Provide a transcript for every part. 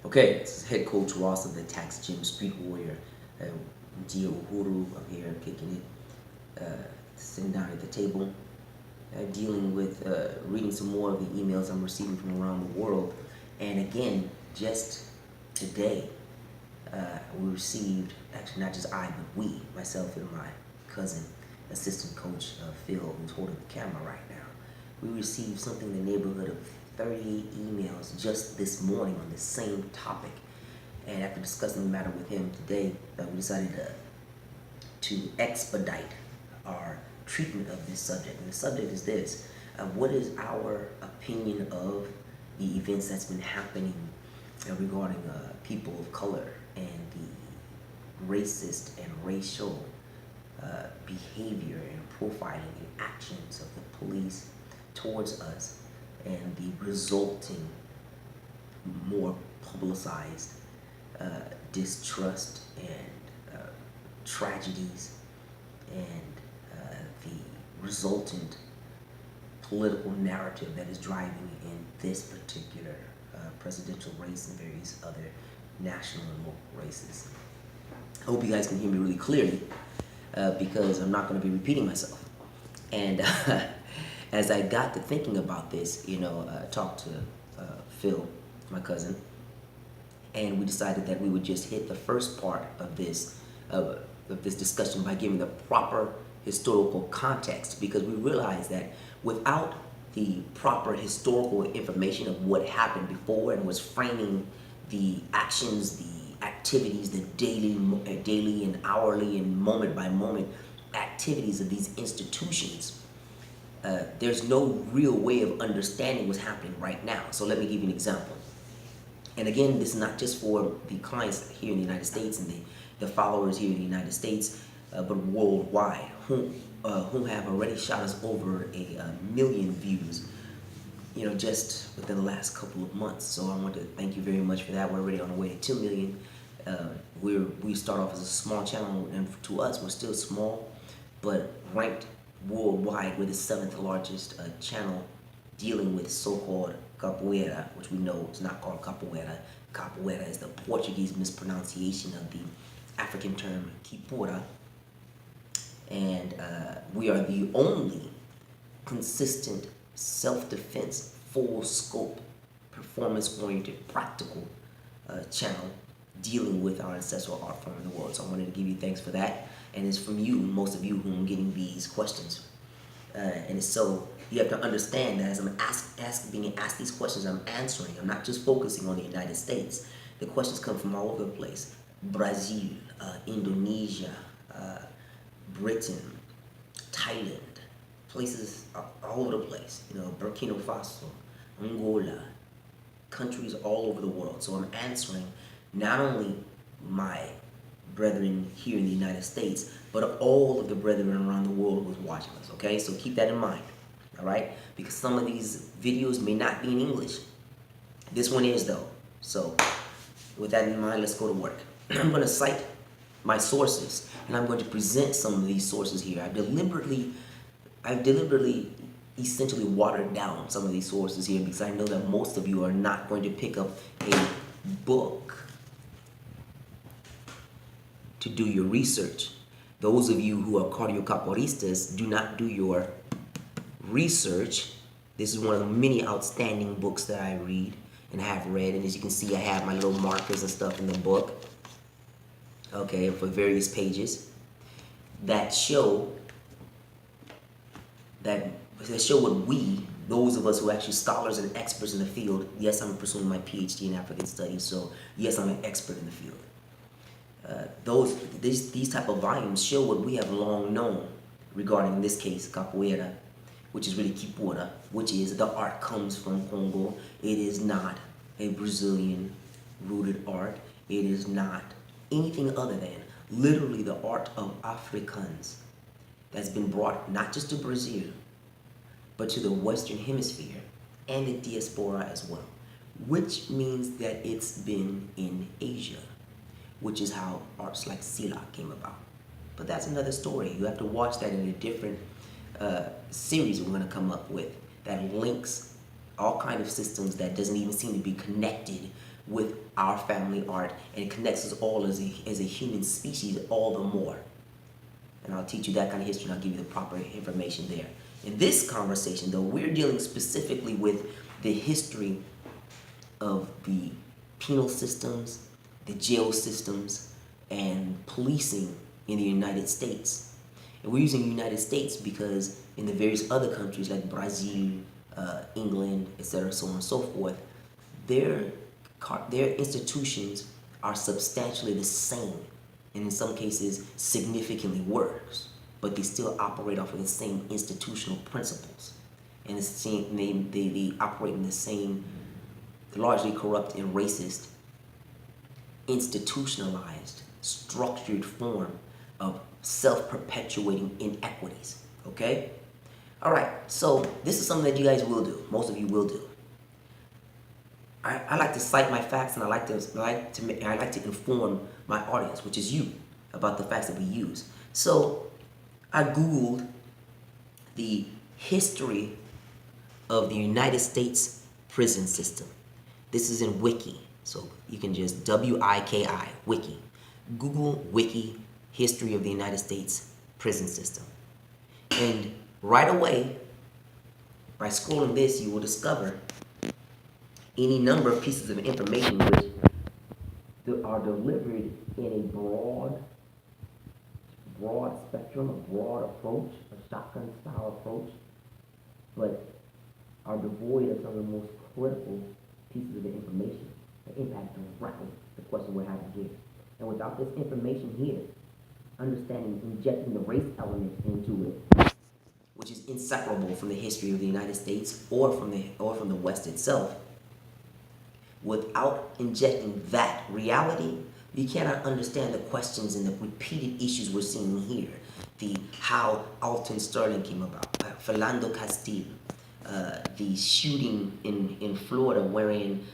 Okay, this is head coach Ross of the Tax Gym Street Warrior. Gio Uhuru, I'm here kicking it, sitting down at the table, dealing with reading some more of the emails I'm receiving from around the world. And again, just today, we received, actually not just I, but we, myself and my cousin, assistant coach Phil, who's holding the camera right now, we received something in the neighborhood of 38 emails just this morning on the same topic. And after discussing the matter with him today, we decided to expedite our treatment of this subject. And the subject is this: what is our opinion of the events that's been happening regarding people of color and the racist and racial behavior and profiling and actions of the police towards us, and the resulting more publicized distrust and tragedies, and the resultant political narrative that is driving in this particular presidential race and various other national and local races. I hope you guys can hear me really clearly, because I'm not going to be repeating myself. And as I got to thinking about this, I talked to Phil, my cousin, and we decided that we would just hit the first part of this discussion by giving the proper historical context, because we realized that without the proper historical information of what happened before and was framing the actions, the activities, the daily and hourly and moment by moment activities of these institutions, there's no real way of understanding what's happening right now. So let me give you an example. And again, this is not just for the clients here in the United States and the followers here in the United States, but worldwide, who have already shot us over a million views, just within the last couple of months. So I want to thank you very much for that. We're already on our way to 2 million. We start off as a small channel, and to us, we're still small, but ranked worldwide, we're the 7th largest channel dealing with so-called capoeira, which we know is not called capoeira. Capoeira is the Portuguese mispronunciation of the African term kipura. And we are the only consistent self-defense, full-scope, performance-oriented, practical channel dealing with our ancestral art form in the world. So I wanted to give you thanks for that. And it's from you, most of you, who I'm getting these questions. And so you have to understand that as I'm being asked these questions, I'm answering. I'm not just focusing on the United States. The questions come from all over the place. Brazil, Indonesia, Britain, Thailand, places all over the place. Burkina Faso, Angola, countries all over the world. So I'm answering not only my brethren here in the United States, but of all of the brethren around the world who's watching us, okay? So keep that in mind, all right? Because some of these videos may not be in English. This one is, though. So with that in mind, let's go to work. I'm going to cite my sources, and I'm going to present some of these sources here. I've deliberately essentially watered down some of these sources here, because I know that most of you are not going to pick up a book to do your research. Those of you who are cardio-capoeiristas do not do your research. This is one of the many outstanding books that I read and have read, and as you can see, I have my little markers and stuff in the book, okay, for various pages that show what we, those of us who are actually scholars and experts in the field. Yes, I'm pursuing my PhD in African Studies, so yes, I'm an expert in the field. These type of volumes show what we have long known regarding, in this case, capoeira, which is really kipura, which is the art comes from Congo. It is not a Brazilian rooted art. It is not anything other than literally the art of Africans that's been brought not just to Brazil, but to the Western Hemisphere and the diaspora as well, which means that it's been in Asia, which is how arts like Sila came about. But that's another story. You have to watch that in a different series we're going to come up with that links all kind of systems that doesn't even seem to be connected with our family art, and it connects us all as a human species all the more. And I'll teach you that kind of history, and I'll give you the proper information there. In this conversation, though, we're dealing specifically with the history of the penal systems, the jail systems, and policing in the United States. And we're using the United States because in the various other countries like Brazil, England, etc., so on and so forth, their institutions are substantially the same, and in some cases significantly worse, but they still operate off of the same institutional principles, and they operate in the same largely corrupt and racist, institutionalized, structured form of self-perpetuating inequities. Okay? All right, so this is something that you guys will do. Most of you will do. I like to cite my facts, and I like to inform my audience, which is you, about the facts that we use. So I Googled the history of the United States prison system. This is in Wiki, so you can just W-I-K-I, Wiki. Google Wiki, history of the United States prison system. And right away, by scrolling this, you will discover any number of pieces of information which are delivered in a broad spectrum, a broad approach, a shotgun style approach, but are devoid of some of the most critical pieces of information that impact directly the question we're having here. And without this information here, understanding, injecting the race element into it, which is inseparable from the history of the United States or from the West itself, without injecting that reality, you cannot understand the questions and the repeated issues we're seeing here. How Alton Sterling came about, Philando Castile, the shooting in Florida wherein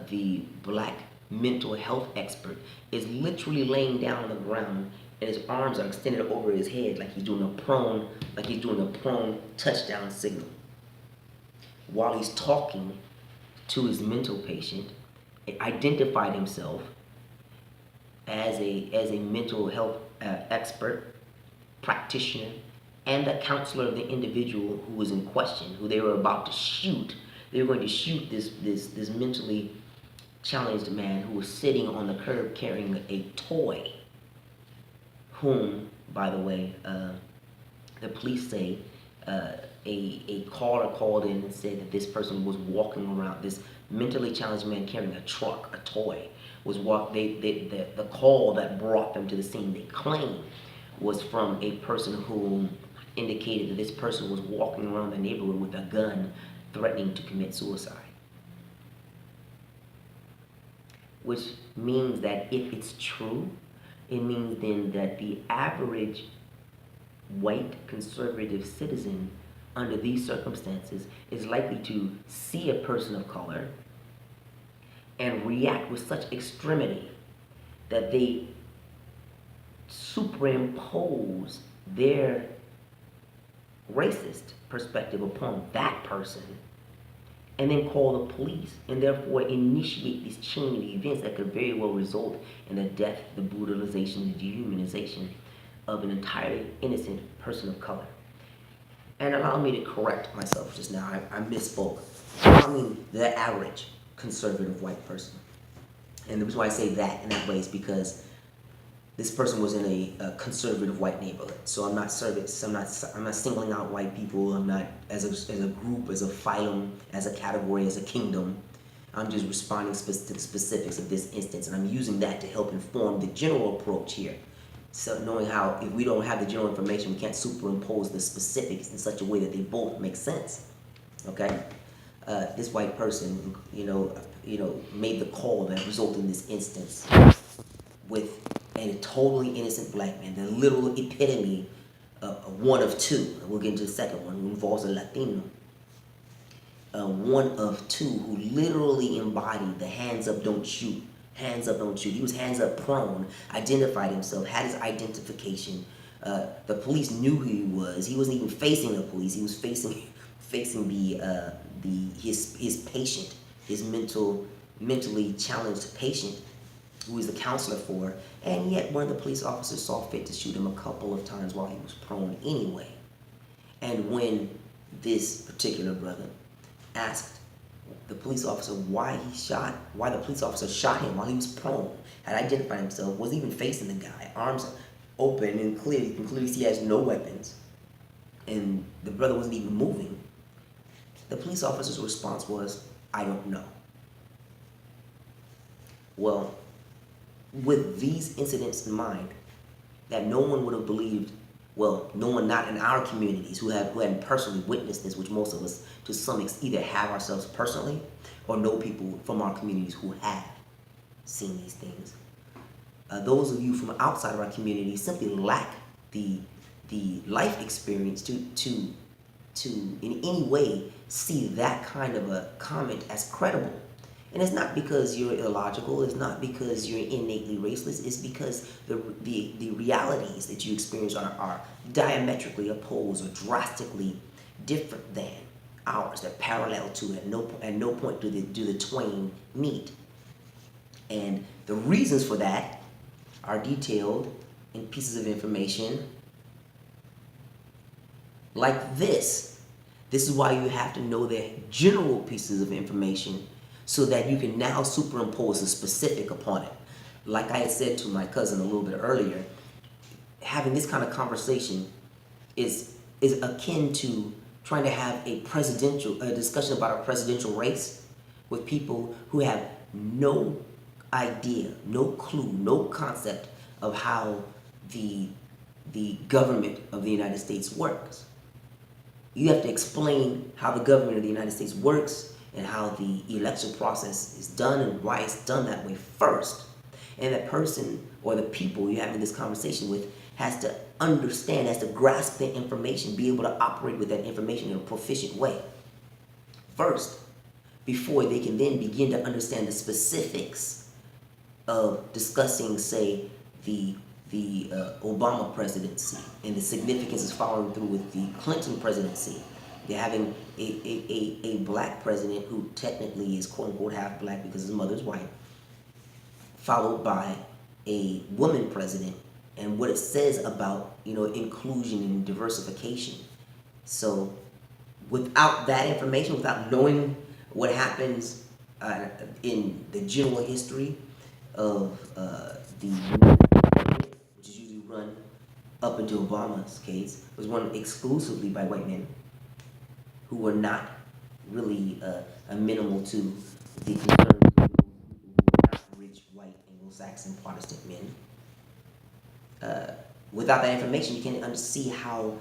the black mental health expert is literally laying down on the ground and his arms are extended over his head like he's doing a prone touchdown signal. While he's talking to his mental patient, identified himself as a mental health expert, practitioner, and a counselor of the individual who was in question, who they were about to shoot. They were going to shoot this mentally challenged man who was sitting on the curb carrying a toy, whom, by the way, the police say a caller called in and said that this person was walking around, this mentally challenged man carrying a truck, a toy, the call that brought them to the scene, they claim, was from a person who indicated that this person was walking around the neighborhood with a gun threatening to commit suicide. Which means that if it's true, it means then that the average white conservative citizen under these circumstances is likely to see a person of color and react with such extremity that they superimpose their racist perspective upon that person and then call the police and therefore initiate this chain of events that could very well result in the death, the brutalization, the dehumanization of an entirely innocent person of color. And allow me to correct myself just now. I misspoke. I mean the average conservative white person. And the reason why I say that in that way is because this person was in a conservative white neighborhood. So I'm not singling out white people. I'm not as a group, as a phylum, as a category, as a kingdom. I'm just responding to the specifics of this instance, and I'm using that to help inform the general approach here. So knowing how if we don't have the general information, we can't superimpose the specifics in such a way that they both make sense. Okay, this white person, made the call that resulted in this instance with a totally innocent black man, the literal epitome of one of two. And we'll get into the second one, who involves a Latino. One of two who literally embodied the hands up, don't shoot. Hands up, don't shoot. He was hands up prone, identified himself, had his identification. The police knew who he was. He wasn't even facing the police. He was facing his patient, his mental mentally challenged patient who he's a counselor for, and yet one of the police officers saw fit to shoot him a couple of times while he was prone anyway. And when this particular brother asked the police officer why the police officer shot him while he was prone, had identified himself, was even facing the guy, arms open, and you can clearly see he has no weapons, and the brother wasn't even moving, the police officer's response was, "I don't know." Well, with these incidents in mind, that no one would have believed, well, no one not in our communities who hadn't personally witnessed this, which most of us to some extent either have ourselves personally or know people from our communities who have seen these things. Those of you from outside of our community simply lack the life experience to in any way see that kind of a comment as credible. And it's not because you're illogical, it's not because you're innately raceless, it's because the realities that you experience are diametrically opposed or drastically different than ours. They're parallel to it. At no point do the twain meet. And the reasons for that are detailed in pieces of information like this. This is why you have to know the general pieces of information so that you can now superimpose the specific upon it. Like I had said to my cousin a little bit earlier, having this kind of conversation is akin to trying to have a discussion about a presidential race with people who have no idea, no clue, no concept of how the government of the United States works. You have to explain how the government of the United States works and how the election process is done and why it's done that way first. And that person or the people you're having this conversation with has to understand, has to grasp the information, be able to operate with that information in a proficient way first, before they can then begin to understand the specifics of discussing, say, the Obama presidency and the significance of following through with the Clinton presidency. They're having a black president who technically is quote-unquote half black because his mother's white, followed by a woman president, and what it says about, inclusion and diversification. So without that information, without knowing what happens in the general history of the government, which is usually run up until Obama's case, was run exclusively by white men who were not really amenable to the concerns of those people who were not rich, white, Anglo-Saxon, Protestant men. Without that information, you can't see how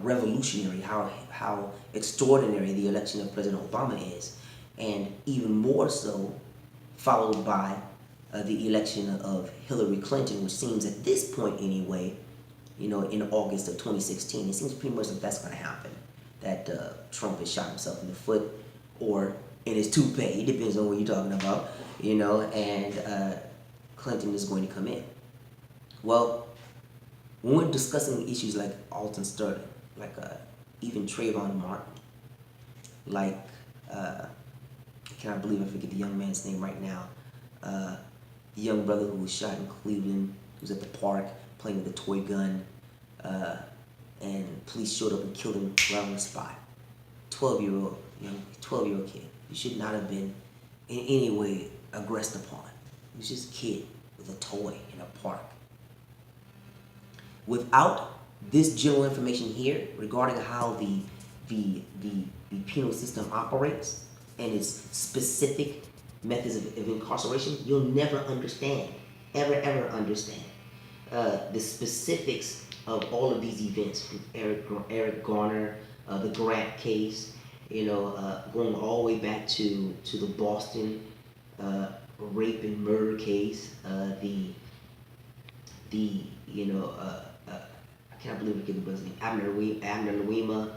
revolutionary, how extraordinary the election of President Obama is, and even more so, followed by the election of Hillary Clinton, which seems at this point anyway, in August of 2016, it seems pretty much like that's going to happen. That Trump has shot himself in the foot or in his toupee. It depends on what you're talking about, and Clinton is going to come in. Well, when we're discussing issues like Alton Sterling, like even Trayvon Martin, like, I cannot believe I forget the young man's name right now, the young brother who was shot in Cleveland, who was at the park playing with a toy gun, and police showed up and killed him right on the spot. 12-year-old kid. He should not have been in any way aggressed upon. He was just a kid with a toy in a park. Without this general information here regarding how the penal system operates and its specific methods of incarceration, you'll never understand, ever understand the specifics of all of these events, from Eric Garner, the Grant case, going all the way back to the Boston rape and murder case, I can't believe I get the brother's name, Abner Louima,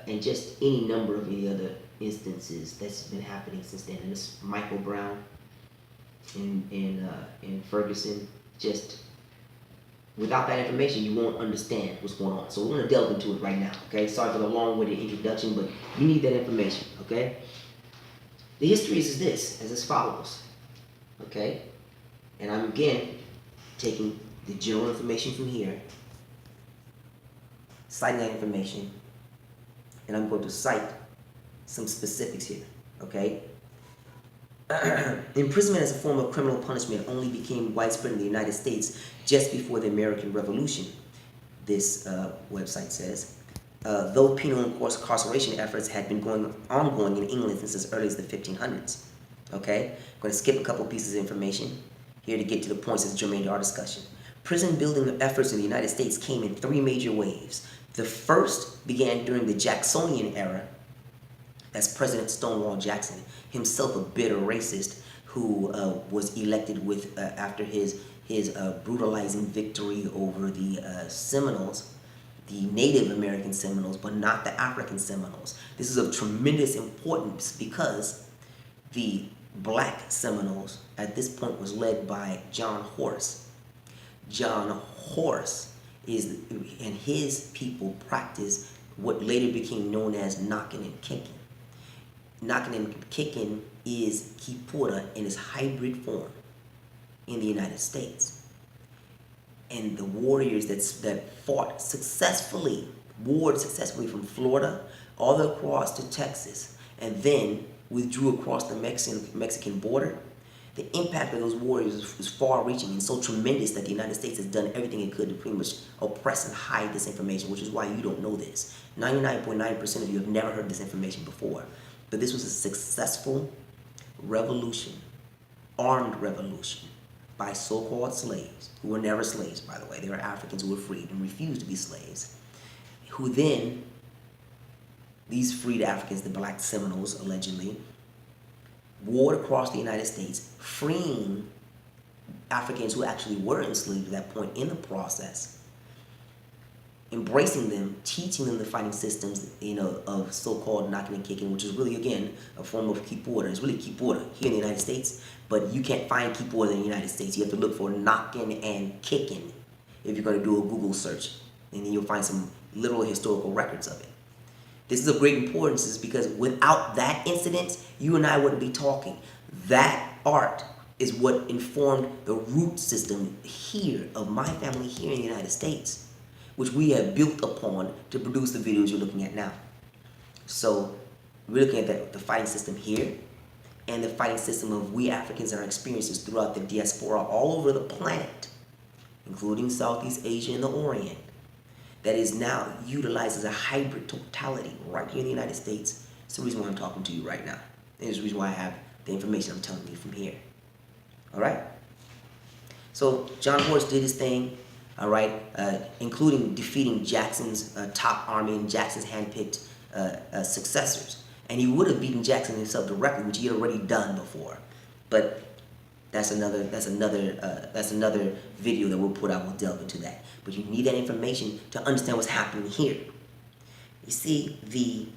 and just any number of any other instances that's been happening since then. And it's Michael Brown in Ferguson. Just without that information, you won't understand what's going on. So we're going to delve into it right now, okay? Sorry for the long-winded introduction, but you need that information, okay? The history is this, as follows, okay? And I'm again taking the general information from here, citing that information, and I'm going to cite some specifics here, okay? Imprisonment as a form of criminal punishment only became widespread in the United States just before the American Revolution, this website says. Though penal incarceration efforts had been ongoing in England since as early as the 1500s. Okay? I'm going to skip a couple pieces of information here to get to the points that's germane to our discussion. Prison building efforts in the United States came in three major waves. The first began during the Jacksonian era, as President Stonewall Jackson, himself a bitter racist who was elected after his brutalizing victory over the Seminoles, the Native American Seminoles, but not the African Seminoles. This is of tremendous importance because the black Seminoles at this point was led by John Horace. John Horace and his people practiced what later became known as knocking and kicking. Knocking and kicking is CAPOEIRA in its hybrid form in the United States. And the warriors that fought successfully, warred successfully from Florida all the way across to Texas, and then withdrew across the Mexican border, the impact of those warriors was far-reaching and so tremendous that the United States has done everything it could to pretty much oppress and hide this information, which is why you don't know this. 99.9% of you have never heard this information before. But this was a successful revolution, armed revolution, by so-called slaves, who were never slaves, by the way. They were Africans who were freed and refused to be slaves, who then, these freed Africans, the black Seminoles, allegedly, warred across the United States, freeing Africans who actually were enslaved at that point in the process, embracing them, teaching them the fighting systems, of so-called knocking and kicking, which is really, again, a form of CAPOEIRA. It's really CAPOEIRA here in the United States, but you can't find CAPOEIRA in the United States. You have to look for knocking and kicking if you're going to do a Google search, and then you'll find some literal historical records of it. This is of great importance is because without that incident, you and I wouldn't be talking. That art is what informed the root system here of my family here in the United States, which we have built upon to produce the videos you're looking at now. So we're looking at the fighting system here and the fighting system of we Africans and our experiences throughout the diaspora all over the planet, including Southeast Asia and the Orient, that is now utilized as a hybrid totality right here in the United States. It's the reason why I'm talking to you right now. And it's the reason why I have the information I'm telling you from here. All right? So John Horace did his thing, all right, including defeating Jackson's top army and Jackson's handpicked successors. And he would have beaten Jackson himself directly, which he had already done before. But that's another video that we'll put out. We'll delve into that. But you need that information to understand what's happening here. You see, the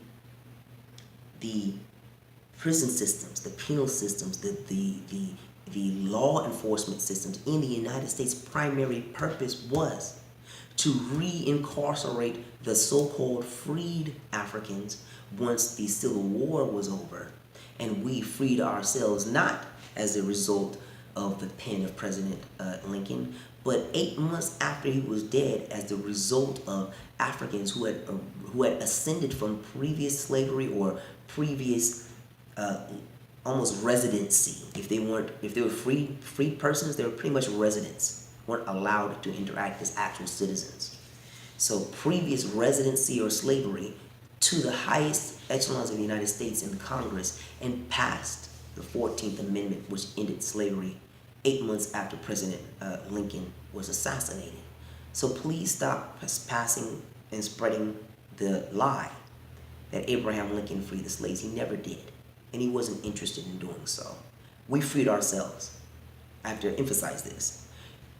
prison systems, the penal systems, the law enforcement systems in the United States' primary purpose was to re-incarcerate the so-called freed Africans once the Civil War was over, and we freed ourselves not as a result of the pen of President Lincoln, but 8 months after he was dead as the result of Africans who had ascended from previous slavery or previous almost residency. If they were free persons, they were pretty much residents, weren't allowed to interact as actual citizens. So previous residency or slavery to the highest echelons of the United States in Congress and passed the 14th Amendment, which ended slavery 8 months after President Lincoln was assassinated. So please stop passing and spreading the lie that Abraham Lincoln freed the slaves. He never did, and he wasn't interested in doing so. We freed ourselves. I have to emphasize this.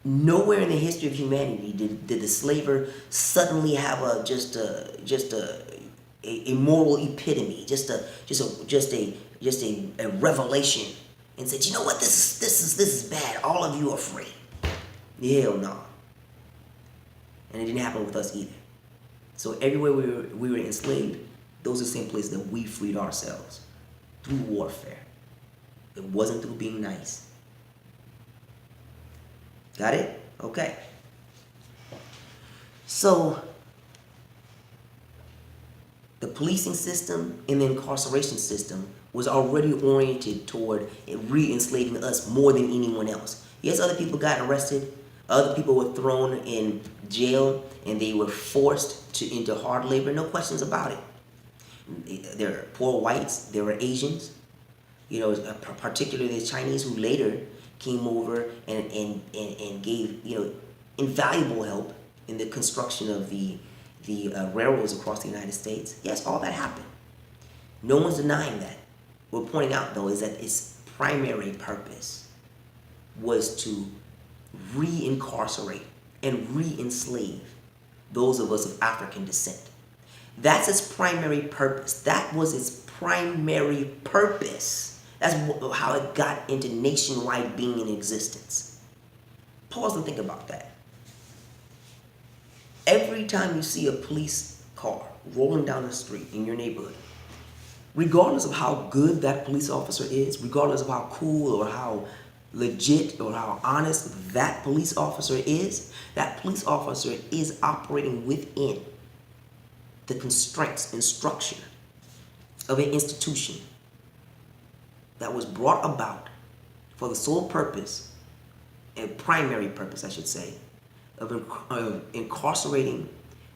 Nowhere in the history of humanity did the slaver suddenly have just a moral epitome, just a revelation, and said, you know what, this is bad. All of you are free. Hell no. And it didn't happen with us either. So everywhere we were enslaved, those are the same places that we freed ourselves through warfare. It wasn't through being nice. Got it? Okay. So the policing system and the incarceration system was already oriented toward re-enslaving us more than anyone else. Yes, other people got arrested, other people were thrown in jail, and they were forced into hard labor, no questions about it. There were poor whites, there were Asians, particularly the Chinese, who later came over and gave, invaluable help in the construction of the railroads across the United States. Yes, all that happened. No one's denying that. What we're pointing out, though, is that its primary purpose was to re-incarcerate and re-enslave those of us of African descent. That's its primary purpose. That was its primary purpose. That's how it got into nationwide being in existence. Pause and think about that. Every time you see a police car rolling down the street in your neighborhood, regardless of how good that police officer is, regardless of how cool or how legit or how honest that police officer is, that police officer is operating within the constraints and structure of an institution that was brought about for the sole purpose, and primary purpose, I should say, of incarcerating,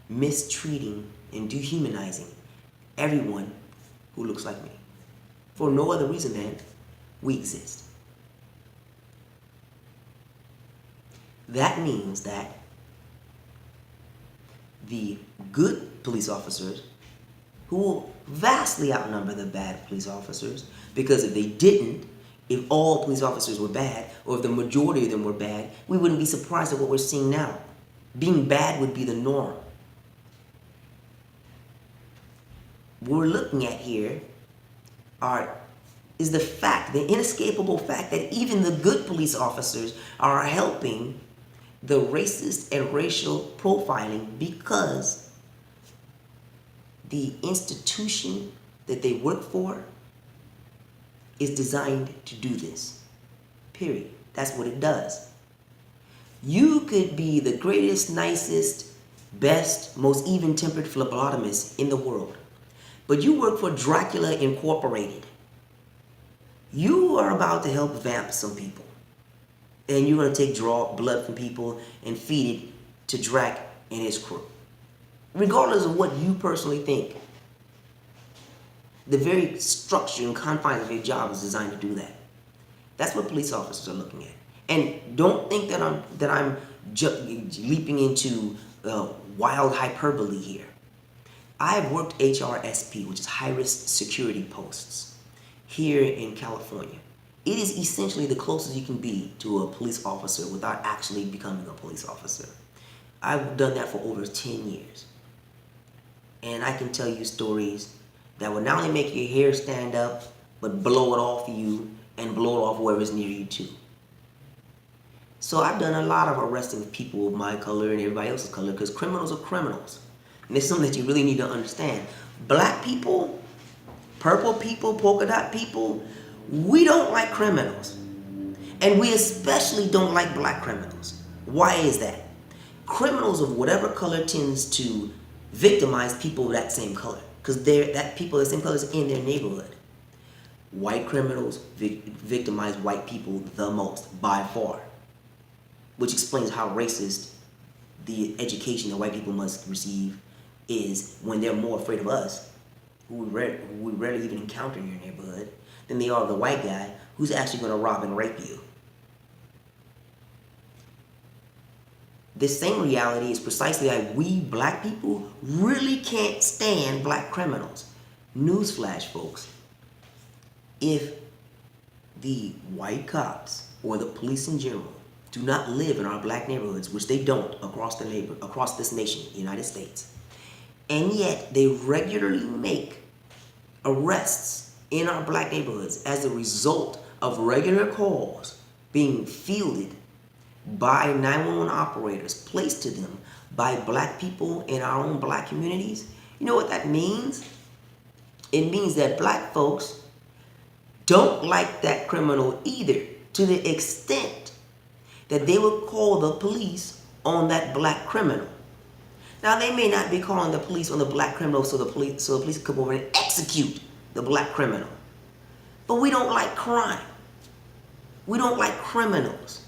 mistreating, and dehumanizing everyone who looks like me, for no other reason than we exist. That means that the good police officers, who will vastly outnumber the bad police officers, because if all police officers were bad, or if the majority of them were bad, we wouldn't be surprised at what we're seeing now. Being bad would be the norm. What we're looking at here is the inescapable fact that even the good police officers are helping the racist and racial profiling, because the institution that they work for is designed to do this. Period. That's what it does. You could be the greatest, nicest, best, most even-tempered phlebotomist in the world, but you work for Dracula Incorporated. You are about to help vamp some people, and you're going to draw blood from people and feed it to Drac and his crew. Regardless of what you personally think, the very structure and confines of your job is designed to do that. That's what police officers are looking at. And don't think that I'm leaping into wild hyperbole here. I've worked HRSP, which is high-risk security posts, here in California. It is essentially the closest you can be to a police officer without actually becoming a police officer. I've done that for over 10 years. And I can tell you stories that will not only make your hair stand up, but blow it off you and blow it off whoever's near you too. So I've done a lot of arresting people of my color and everybody else's color, because criminals are criminals. And it's something that you really need to understand. Black people, purple people, polka dot people, we don't like criminals. And we especially don't like black criminals. Why is that? Criminals of whatever color tends to victimize people of that same color, because people of the same color is in their neighborhood. White criminals victimize white people the most, by far, which explains how racist the education that white people must receive is, when they're more afraid of us, who we rarely even encounter in your neighborhood, than they are of the white guy who's actually going to rob and rape you. This same reality is precisely why we black people really can't stand black criminals. Newsflash, folks. If the white cops or the police in general do not live in our black neighborhoods, which they don't across this nation, the United States, and yet they regularly make arrests in our black neighborhoods as a result of regular calls being fielded by 911 operators placed to them by black people in our own black communities, you know what that means? It means that black folks don't like that criminal either, to the extent that they will call the police on that black criminal. Now, they may not be calling the police on the black criminal so the police can come over and execute the black criminal. But we don't like crime. We don't like criminals.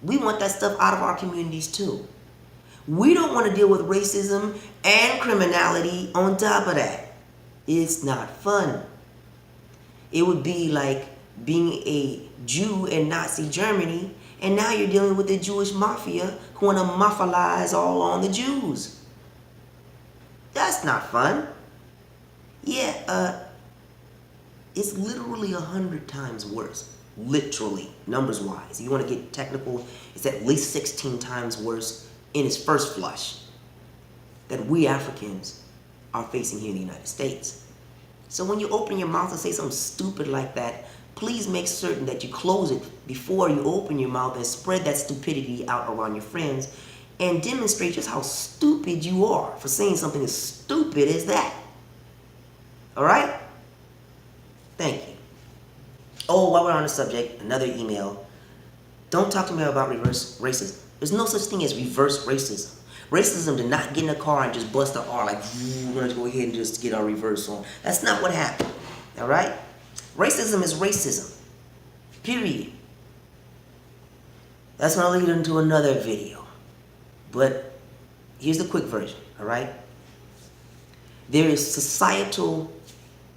We want that stuff out of our communities too. We don't want to deal with racism and criminality on top of that. It's not fun. It would be like being a Jew in Nazi Germany, and now you're dealing with the Jewish mafia who want to mafialize all on the Jews. That's not fun. Yeah, it's literally 100 times worse. Literally, numbers wise. If you want to get technical, it's at least 16 times worse in its first flush that we Africans are facing here in the United States. So when you open your mouth and say something stupid like that, please make certain that you close it before you open your mouth and spread that stupidity out around your friends and demonstrate just how stupid you are for saying something as stupid as that. All right? Thank you. Oh, while we're on the subject, another email. Don't talk to me about reverse racism. There's no such thing as reverse racism. Racism did not get in a car and just bust the R like, we're going to go ahead and just get our reverse on. That's not what happened. All right? Racism is racism. Period. That's going to lead into another video. But here's the quick version. All right? There is societal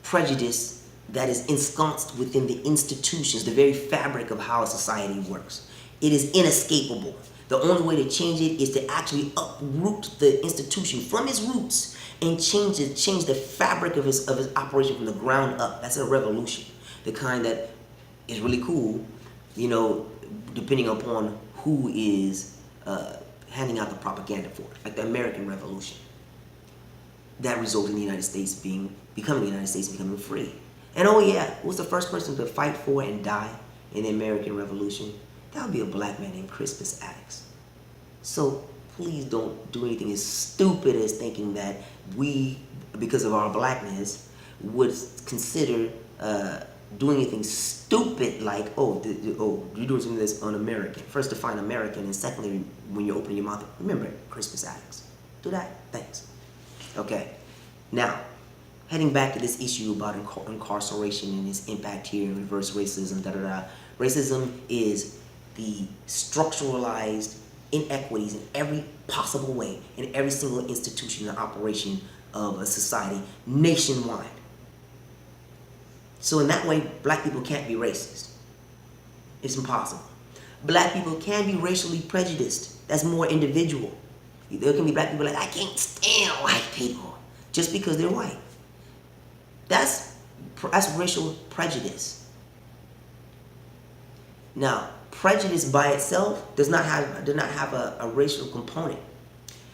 prejudice that is ensconced within the institutions, the very fabric of how a society works. It is inescapable. The only way to change it is to actually uproot the institution from its roots and change the fabric of its operation from the ground up. That's a revolution. The kind that is really cool, you know, depending upon who is handing out the propaganda for it, like the American Revolution. That resulted in the United States becoming free. And oh yeah, who was the first person to fight for and die in the American Revolution? That would be a black man named ATACX. So please don't do anything as stupid as thinking that we, because of our blackness, would consider doing anything stupid like, you're doing something that's un-American. First, define American, and secondly, when you open your mouth, remember ATACX. Do that. Thanks. Okay. Now, heading back to this issue about incarceration and its impact here and reverse racism, Racism is the structuralized inequities in every possible way in every single institution and operation of a society nationwide. So in that way, black people can't be racist. It's impossible. Black people can be racially prejudiced. That's more individual. There can be black people like, I can't stand white people just because they're white. That's racial prejudice. Now, prejudice by itself does not have a racial component.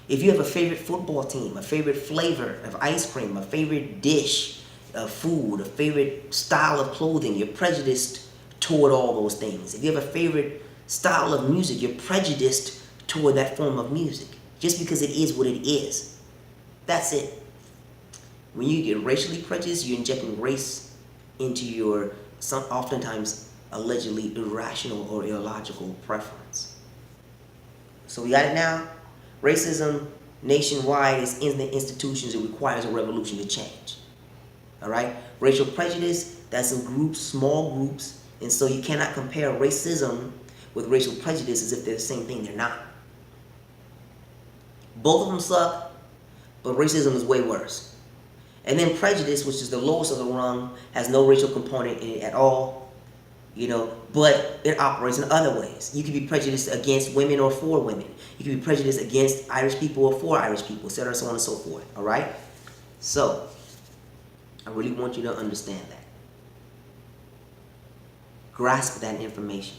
If you have a favorite football team, a favorite flavor of ice cream, a favorite dish of food, a favorite style of clothing, you're prejudiced toward all those things. If you have a favorite style of music, you're prejudiced toward that form of music just because it is what it is. That's it. When you get racially prejudiced, you're injecting race into your oftentimes allegedly irrational or illogical preference. So we got it now. Racism nationwide is in the institutions. It requires a revolution to change. All right? Racial prejudice, that's in groups, small groups, and so you cannot compare racism with racial prejudice as if they're the same thing. They're not. Both of them suck, but racism is way worse. And then prejudice, which is the lowest of the rung, has no racial component in it at all, but it operates in other ways. You can be prejudiced against women or for women. You can be prejudiced against Irish people or for Irish people, etc., so on and so forth, all right? So, I really want you to understand that. Grasp that information.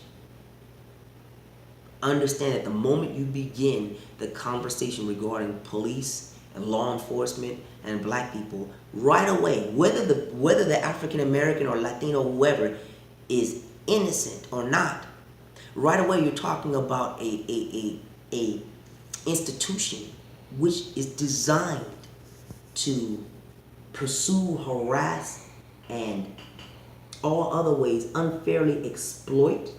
Understand that the moment you begin the conversation regarding police and law enforcement and black people, right away, whether the African American or Latino or whoever is innocent or not, right away you're talking about a institution which is designed to pursue, harass, and all other ways unfairly exploit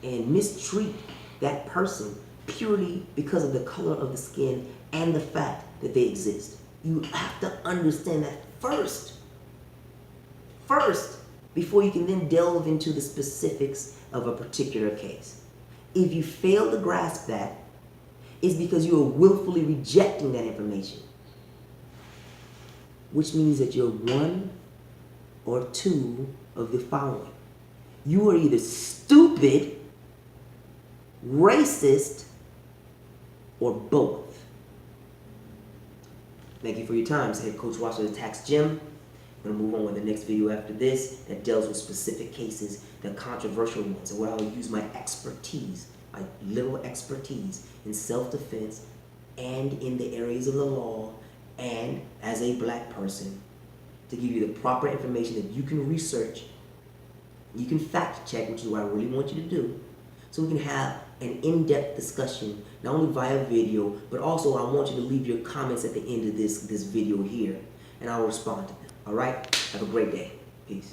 and mistreat that person purely because of the color of the skin and the fact that they exist. You have to understand that first, before you can then delve into the specifics of a particular case. If you fail to grasp that, it's because you are willfully rejecting that information, which means that you're one or two of the following. You are either stupid, racist, or both. Thank you for your time. This is Head Coach Ross of the ATACX Gym. I'm going to move on with the next video after this that deals with specific cases, the controversial ones, and where I will use my expertise, my literal expertise in self-defense and in the areas of the law and as a black person to give you the proper information that you can research, you can fact check, which is what I really want you to do, so we can have an in-depth discussion, not only via video, but also I want you to leave your comments at the end of this video here, and I'll respond to them. All right? Have a great day. Peace.